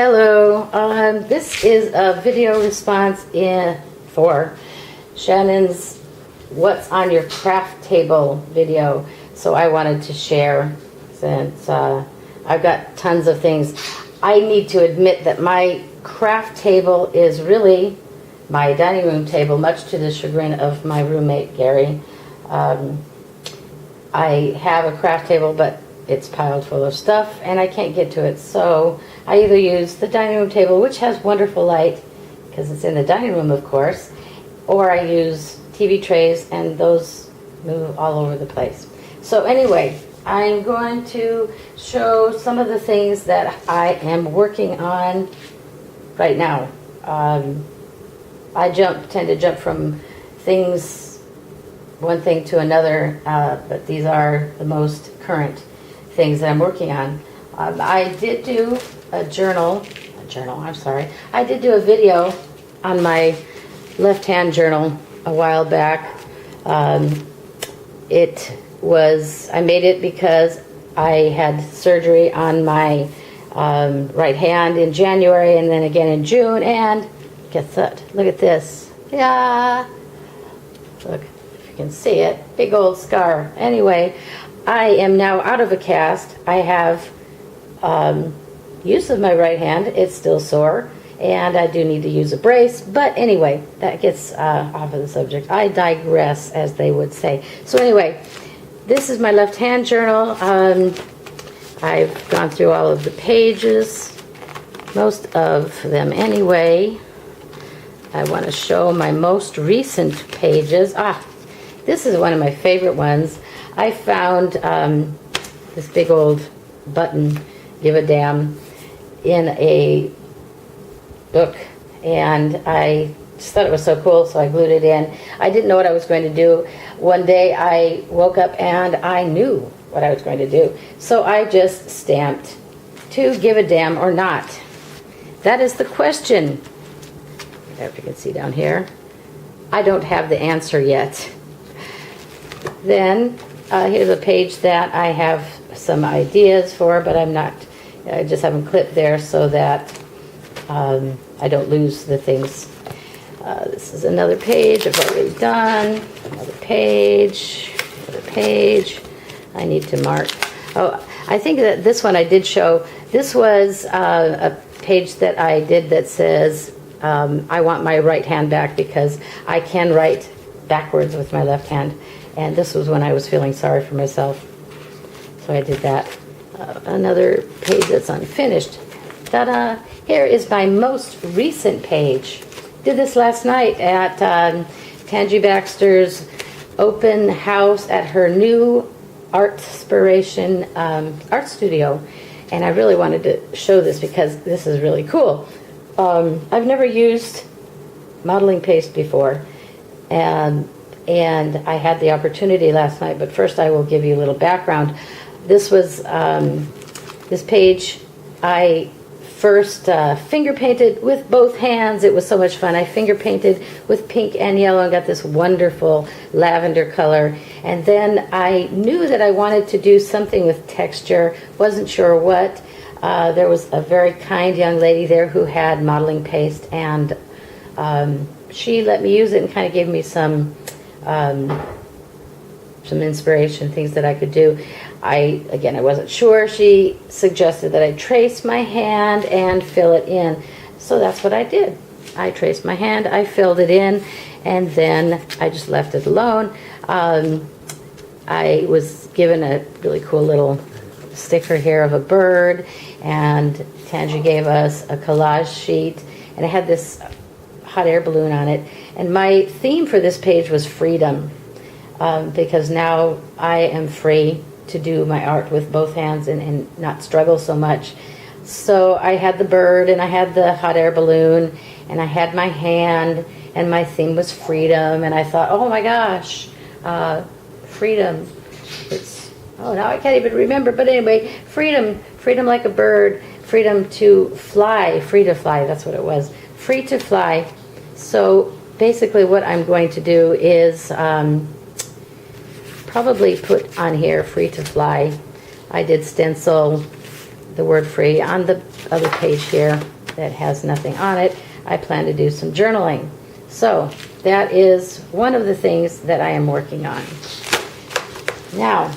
Hello, this is a video response for Shannon's What's on Your Craft Table video. So I wanted to share since I've got tons of things. I need to admit that my craft table is really my dining room table, much to the chagrin of my roommate, Gary. I have a craft table, but it's piled full of stuff and I can't get to it, so I either use the dining room table, which has wonderful light because it's in the dining room, of course, or I use TV trays, and those move all over the place. So anyway, I'm going to show some of the things that I am working on right now. I tend to jump from one thing to another, but these are the most current things that I'm working on. I did do I did do a video on my left-hand journal a while back. I made it because I had surgery on my right hand in January and then again in June, and guess what? Look at this. Yeah. Look, if you can see it. Big old scar. Anyway, I am now out of a cast. I have use of my right hand. It's still sore, and I do need to use a brace, but anyway, that gets off of the subject. I digress, as they would say. So anyway, this is my left hand journal. I've gone through all of the pages, most of them anyway. I want to show my most recent pages. This is one of my favorite ones. I found this big old button, Give a Damn, in a book, and I just thought it was so cool, so I glued it in. I didn't know what I was going to do. One day I woke up and I knew what I was going to do, so I just stamped to give a damn or not. That is the question. If you can see down here, I don't have the answer yet. Then here's a page that I have some ideas for, but I just have them clipped there so that I don't lose the things. This is another page I've already done. Another page. I need to mark. Oh, I think that this one I did show. This was a page that I did that says, I want my right hand back because I can write backwards with my left hand. And this was when I was feeling sorry for myself. So I did that. Another page that's unfinished. Ta-da! Here is my most recent page. Did this last night at Tangi Baxter's open house at her new Artspiration art studio. And I really wanted to show this because this is really cool. I've never used modeling paste before, and I had the opportunity last night, but first I will give you a little background. This was, this page I first finger painted with both hands. It was so much fun. I finger painted with pink and yellow and got this wonderful lavender color. And then I knew that I wanted to do something with texture, wasn't sure what. There was a very kind young lady there who had modeling paste, and she let me use it and kind of gave me some inspiration, things that I could do. I wasn't sure. She suggested that I trace my hand and fill it in. So that's what I did. I traced my hand, I filled it in, and then I just left it alone. I was given a really cool little sticker here of a bird, and Tangi gave us a collage sheet, and it had this hot air balloon on it. And my theme for this page was freedom, because now I am free to do my art with both hands and not struggle so much. So I had the bird, and I had the hot air balloon, and I had my hand, and my theme was freedom. And I thought, oh my gosh, freedom. Now I can't even remember, but anyway, freedom like a bird, freedom to fly, free to fly, that's what it was, free to fly. So basically what I'm going to do is probably put on here free to fly. I did stencil the word free. On the other page here that has nothing on it, I plan to do some journaling. So that is one of the things that I am working on. Now,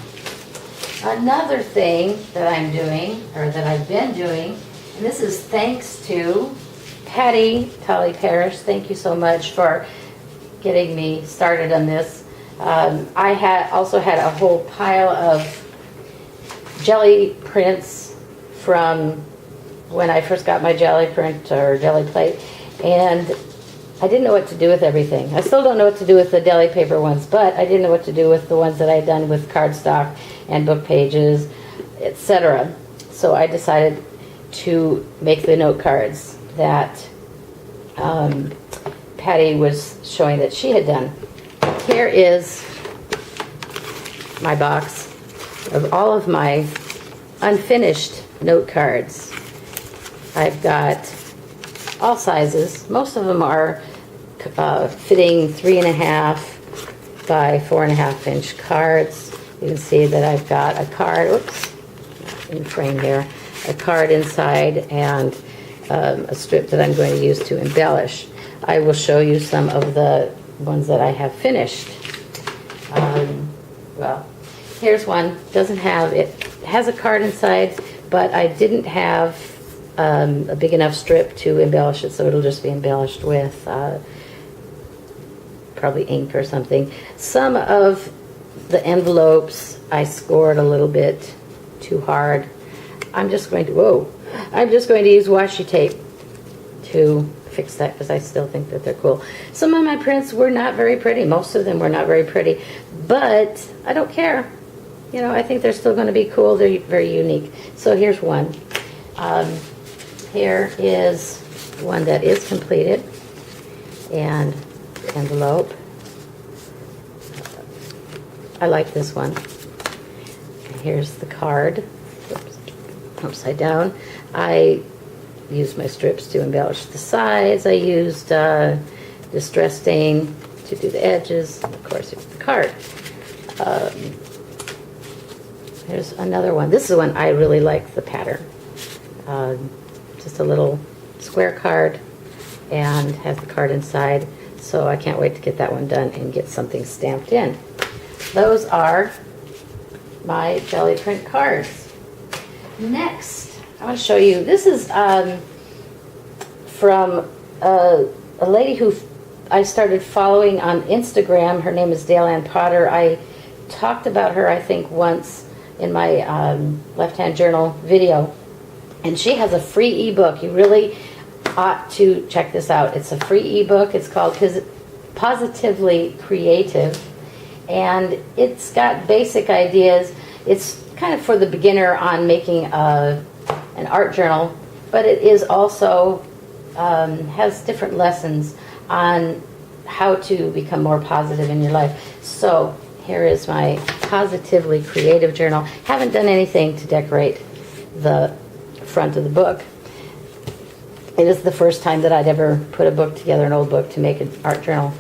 another thing that I'm doing, or that I've been doing, and this is thanks to Patty Tully Parrish. Thank you so much for getting me started on this. I also had a whole pile of jelly prints from when I first got my jelly print or jelly plate, and I didn't know what to do with everything. I still don't know what to do with the deli paper ones, but I didn't know what to do with the ones that I had done with cardstock and book pages, etc. So I decided to make the note cards that Patty was showing that she had done. Here is my box of all of my unfinished note cards. I've got all sizes. Most of them are fitting 3.5 by 4.5 inch cards. You can see that I've got a card, oops, in frame here, a card inside and a strip that I'm going to use to embellish. I will show you some of the ones that I have finished. Well, here's one. Doesn't have it. Has a card inside, but I didn't have a big enough strip to embellish it, so it'll just be embellished with probably ink or something. Some of the envelopes I scored a little bit too hard. I'm just going to use washi tape to fix that because I still think that they're cool. Some of my prints were not very pretty. Most of them were not very pretty, but I don't care. You know, I think they're still going to be cool. They're very unique. So here's one. Here is one that is completed, and envelope. I like this one. Here's the card. Oops, upside down. I used my strips to embellish the sides. I used distress stain to do the edges. Of course, here's the card. Here's another one. This is one I really like the pattern. Just a little square card and has the card inside. So I can't wait to get that one done and get something stamped in. Those are my jelly print cards. Next, I want to show you. This is from a lady who I started following on Instagram. Her name is Dale Ann Potter. I talked about her, I think, once in my left-hand journal video. And she has a free ebook. You really ought to check this out. It's a free ebook. It's called Positively Creative. And it's got basic ideas. It's kind of for the beginner on making an art journal, but it is also has different lessons on how to become more positive in your life. So here is my Positively Creative journal. Haven't done anything to decorate the front of the book. It is the first time that I'd ever put a book together, an old book, to make an art journal.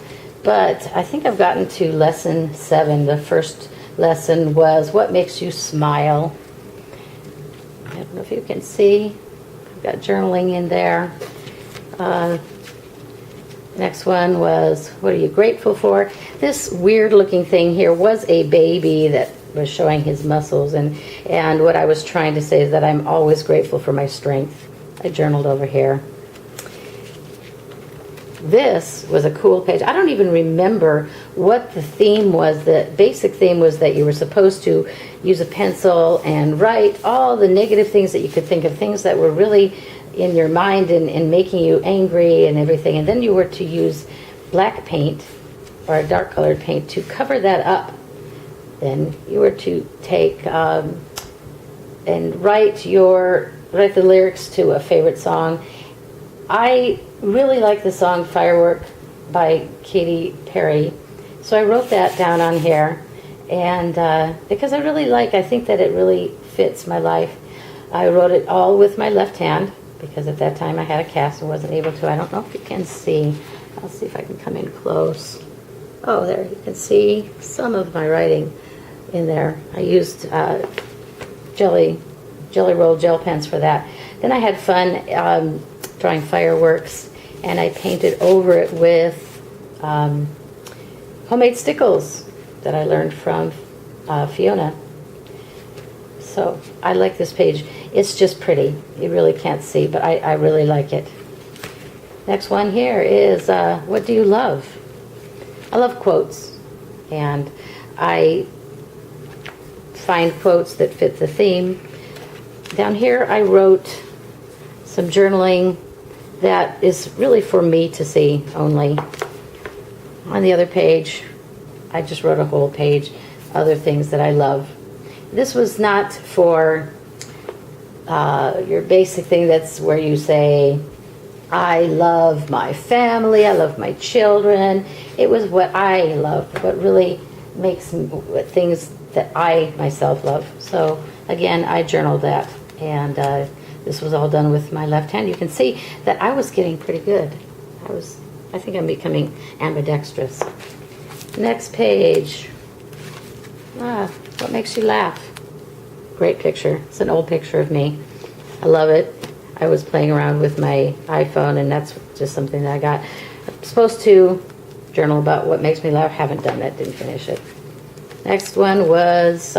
But I think I've gotten to lesson 7. The first lesson was what makes you smile. I don't know if you can see. I've got journaling in there. Next one was what are you grateful for? This weird looking thing here was a baby that was showing his muscles, and what I was trying to say is that I'm always grateful for my strength. I journaled over here. This was a cool page. I don't even remember what the theme was. The basic theme was that you were supposed to use a pencil and write all the negative things that you could think of, things that were really in your mind and making you angry and everything. And then you were to use black paint or a dark colored paint to cover that up. Then you were to take and write the lyrics to a favorite song. I really like the song Firework by Katy Perry, so I wrote that down on here, and because I think that it really fits my life. I wrote it all with my left hand because at that time I had a cast and wasn't able to. I don't know if you can see. I'll see if I can come in close. Oh, there, you can see some of my writing in there. I used jelly Jelly Roll gel pens for that. Then I had fun drawing fireworks, and I painted over it with homemade stickles that I learned from Fiona. So I like this page. It's just pretty. You really can't see, but I really like it. Next one here is what do you love? I love quotes, and I find quotes that fit the theme. Down here I wrote some journaling that is really for me to see only. On the other page, I just wrote a whole page, other things that I love. This was not for your basic thing that's where you say, I love my family, I love my children. It was what I love, what really makes things that I myself love. So again, I journaled that, and this was all done with my left hand. You can see that I was getting pretty good. I think I'm becoming ambidextrous. Next page. What makes you laugh? Great picture. It's an old picture of me. I love it. I was playing around with my iPhone, and that's just something that I got. I'm supposed to journal about what makes me laugh. Haven't done that. Didn't finish it. Next one was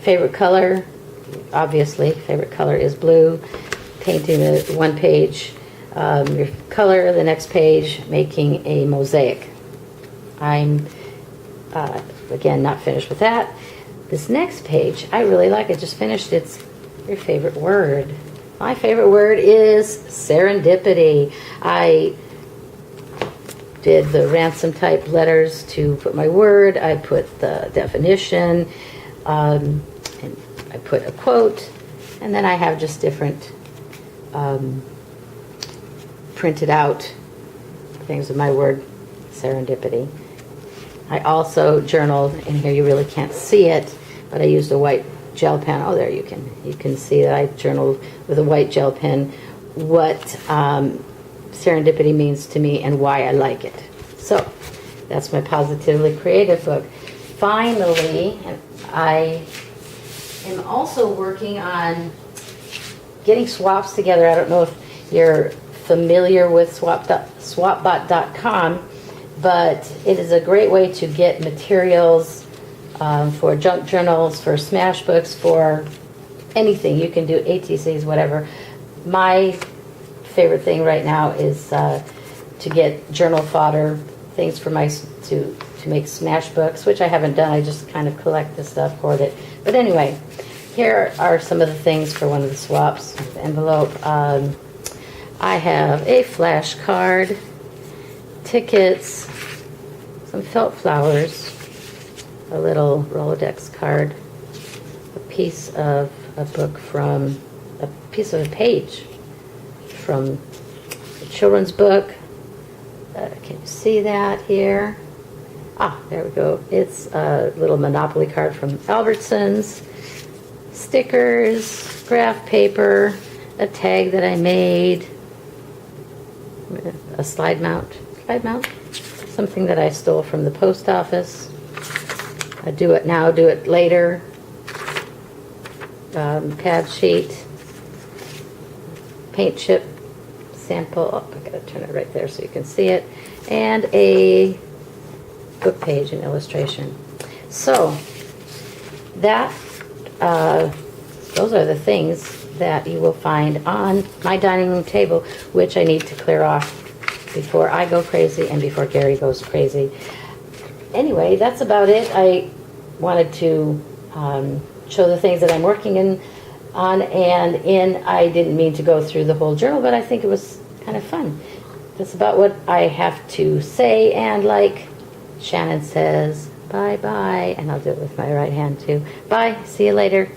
favorite color. Obviously, favorite color is blue. Painting the one page, your color. The next page, making a mosaic. I'm again not finished with that. This next page, I really like. I just finished. It's your favorite word. My favorite word is serendipity. I did the ransom type letters to put my word. I put the definition. And I put a quote. And then I have just different printed out things of my word, serendipity. I also journaled, and here you really can't see it, but I used a white gel pen. Oh, there you can see that I journaled with a white gel pen what serendipity means to me and why I like it. So that's my Positively Creative book. Finally, I am also working on getting swaps together. I don't know if you're familiar with swapbot.com, but it is a great way to get materials for junk journals, for smash books, for anything. You can do ATCs, whatever. My favorite thing right now is to get journal fodder, things for my to make smash books, which I haven't done. I just kind of collect the stuff, hoard it. But anyway, here are some of the things for one of the swaps. Envelope. I have a flashcard, tickets, some felt flowers, a little Rolodex card, a piece of a book from, a piece of a page from a children's book. Can you see that here? There we go. It's a little Monopoly card from Albertsons, stickers, graph paper, a tag that I made, a slide mount, something that I stole from the post office. I do it now, do it later. Pad sheet, paint chip sample. I gotta turn it right there so you can see it, and a book page and illustration. So that those are the things that you will find on my dining room table, which I need to clear off before I go crazy and before Gary goes crazy. Anyway, that's about it. I wanted to show the things that I'm working on, and I didn't mean to go through the whole journal, but I think it was kind of fun. That's about what I have to say, and like Shannon says, bye-bye, and I'll do it with my right hand too. Bye, see you later.